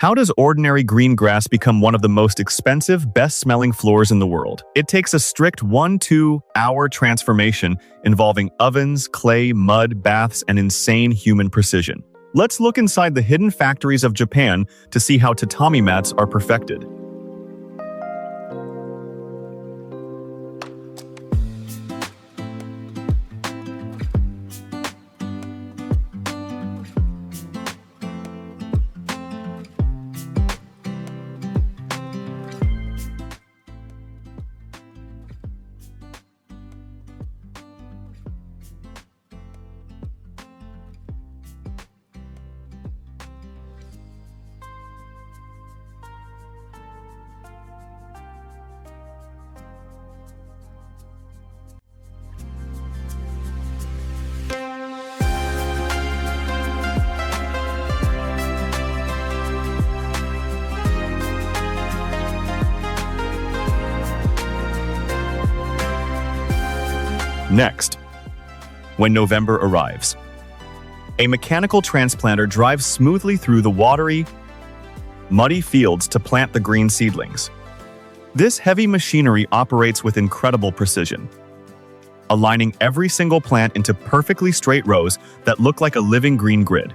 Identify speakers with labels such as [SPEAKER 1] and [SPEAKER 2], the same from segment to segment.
[SPEAKER 1] How does ordinary green grass become one of the most expensive, best-smelling floors in the world? It takes a strict 1-2 hour transformation involving ovens, clay, mud, baths, and insane human precision. Let's look inside the hidden factories of Japan to see how tatami mats are perfected. Next, when November arrives, a mechanical transplanter drives smoothly through the watery, muddy fields to plant the green seedlings. This heavy machinery operates with incredible precision, aligning every single plant into perfectly straight rows that look like a living green grid.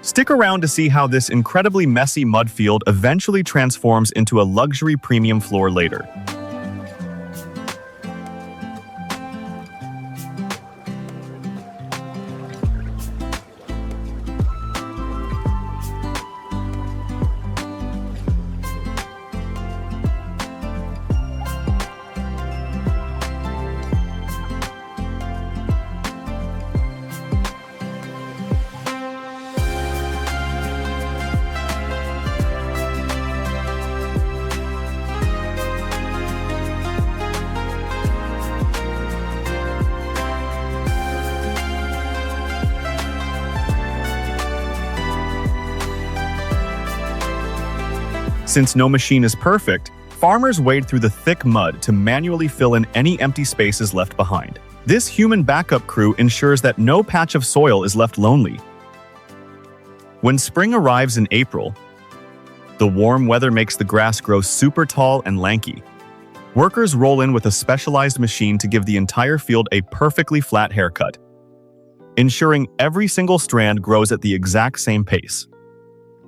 [SPEAKER 1] Stick around to see how this incredibly messy mud field eventually transforms into a luxury premium floor later. Since no machine is perfect, farmers wade through the thick mud to manually fill in any empty spaces left behind. This human backup crew ensures that no patch of soil is left lonely. When spring arrives in April, the warm weather makes the grass grow super tall and lanky. Workers roll in with a specialized machine to give the entire field a perfectly flat haircut, ensuring every single strand grows at the exact same pace.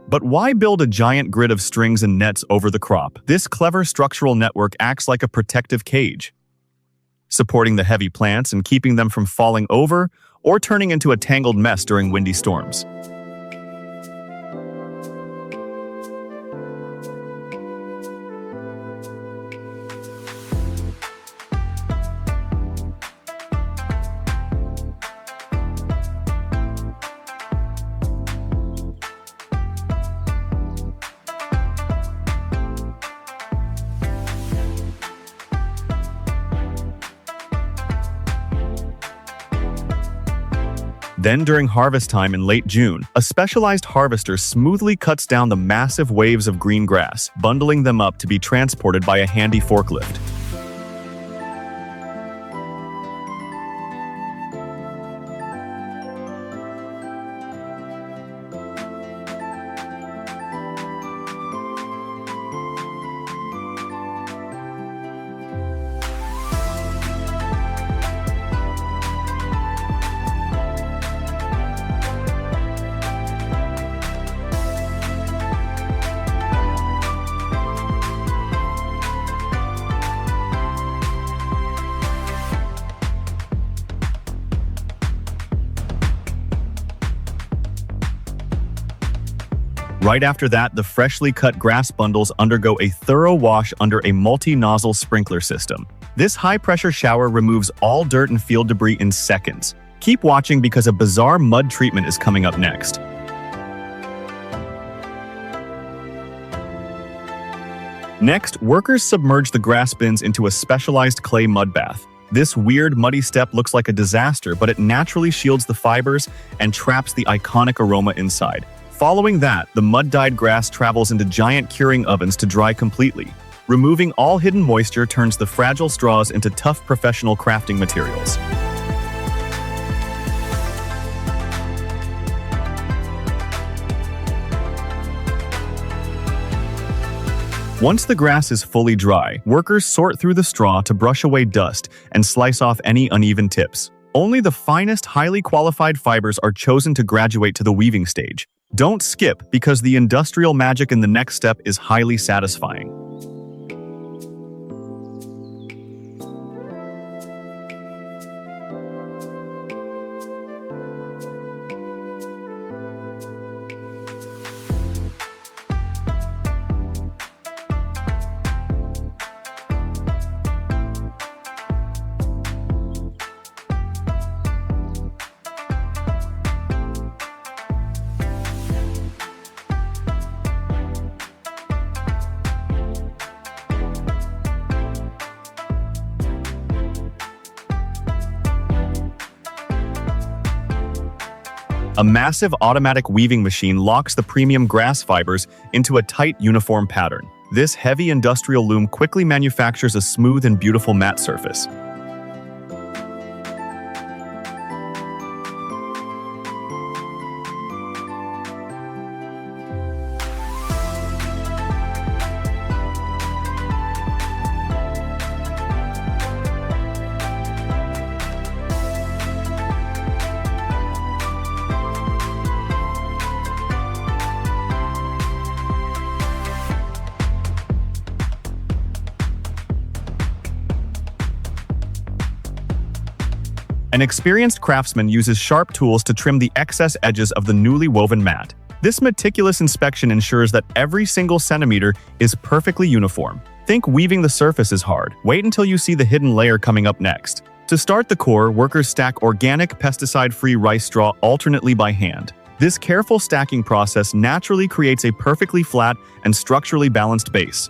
[SPEAKER 1] But why build a giant grid of strings and nets over the crop? This clever structural network acts like a protective cage, supporting the heavy plants and keeping them from falling over or turning into a tangled mess during windy storms. Then during harvest time in late June, a specialized harvester smoothly cuts down the massive waves of green grass, bundling them up to be transported by a handy forklift. Right after that, the freshly cut grass bundles undergo a thorough wash under a multi-nozzle sprinkler system. This high-pressure shower removes all dirt and field debris in seconds. Keep watching because a bizarre mud treatment is coming up next. Next, workers submerge the grass bins into a specialized clay mud bath. This weird, muddy step looks like a disaster, but it naturally shields the fibers and traps the iconic aroma inside. Following that, the mud-dyed grass travels into giant curing ovens to dry completely. Removing all hidden moisture turns the fragile straws into tough professional crafting materials. Once the grass is fully dry, workers sort through the straw to brush away dust and slice off any uneven tips. Only the finest, highly qualified fibers are chosen to graduate to the weaving stage. Don't skip, because the industrial magic in the next step is highly satisfying. A massive automatic weaving machine locks the premium grass fibers into a tight, uniform pattern. This heavy industrial loom quickly manufactures a smooth and beautiful matte surface. An experienced craftsman uses sharp tools to trim the excess edges of the newly woven mat. This meticulous inspection ensures that every single centimeter is perfectly uniform. Think weaving the surface is hard. Wait until you see the hidden layer coming up next. To start the core, workers stack organic, pesticide-free rice straw alternately by hand. This careful stacking process naturally creates a perfectly flat and structurally balanced base.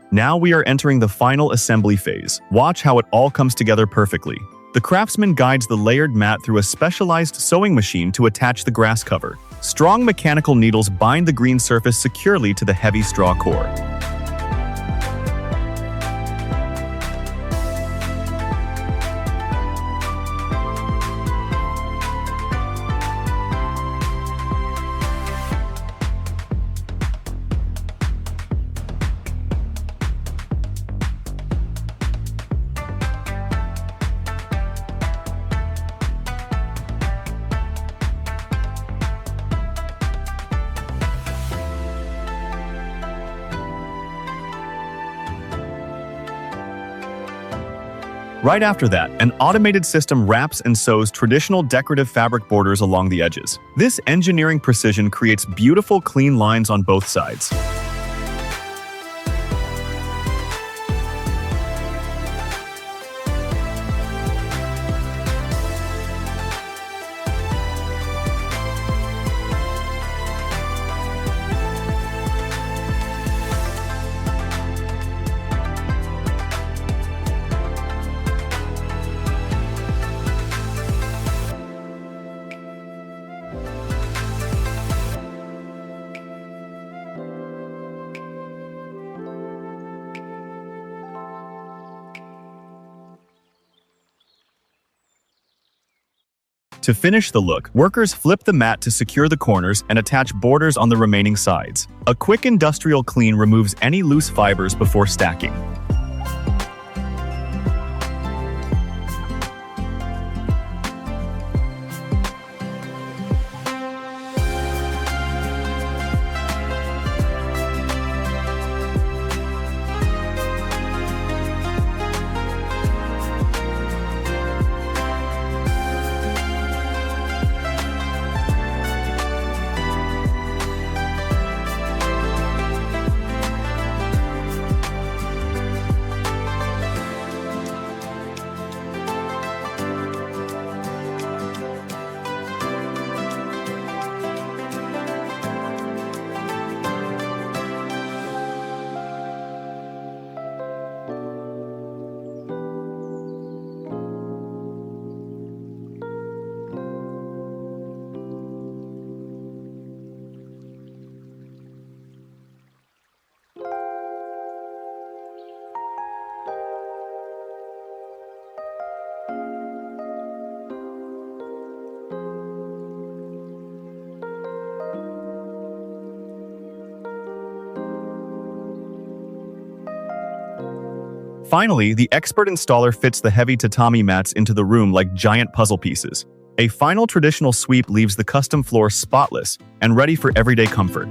[SPEAKER 1] Now we are entering the final assembly phase. Watch how it all comes together perfectly. The craftsman guides the layered mat through a specialized sewing machine to attach the grass cover. Strong mechanical needles bind the green surface securely to the heavy straw core. Right after that, an automated system wraps and sews traditional decorative fabric borders along the edges. This engineering precision creates beautiful, clean lines on both sides. To finish the look, workers flip the mat to secure the corners and attach borders on the remaining sides. A quick industrial clean removes any loose fibers before stacking. Finally, the expert installer fits the heavy tatami mats into the room like giant puzzle pieces. A final traditional sweep leaves the custom floor spotless and ready for everyday comfort.